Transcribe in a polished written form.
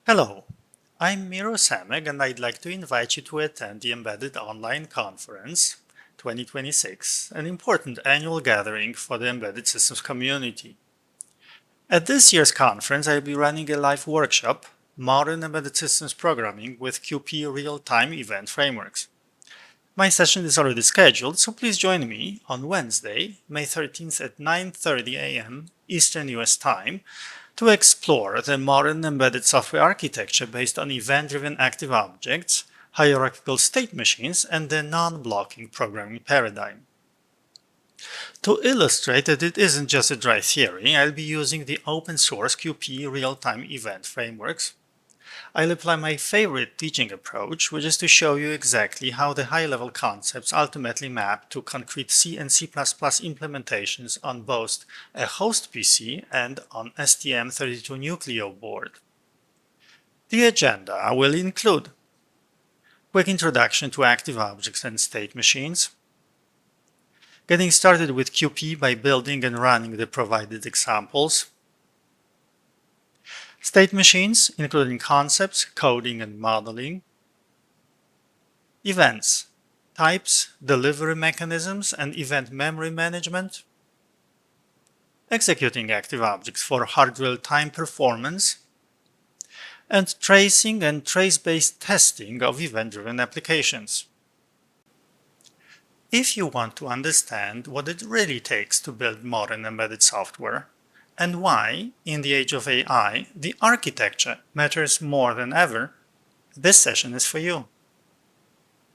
Hello, I'm Miro Sameg and I'd like to invite you to attend the Embedded Online Conference 2026, an important annual gathering for the embedded systems community. At this year's conference, I'll be running a live workshop, Modern Embedded Systems Programming with QP Real-Time Event Frameworks. My session is already scheduled, so please join me on Wednesday, May 13th at 9:30 a.m. Eastern US Time to explore the modern embedded software architecture based on event-driven active objects, hierarchical state machines, and the non-blocking programming paradigm. To illustrate that it isn't just a dry theory, I'll be using the open-source QP real-time event frameworks. I'll apply my favorite teaching approach, which is to show you exactly how the high-level concepts ultimately map to concrete C and C++ implementations on both a host PC and on STM32 NUCLEO board. The agenda will include quick introduction to active objects and state machines, getting started with QP by building and running the provided examples, state machines, including concepts, coding, and modeling. Events, types, delivery mechanisms, and event memory management. Executing active objects for hard real-time performance. And tracing and trace-based testing of event-driven applications. If you want to understand what it really takes to build modern embedded software, and why, in the age of AI, the architecture matters more than ever, this session is for you.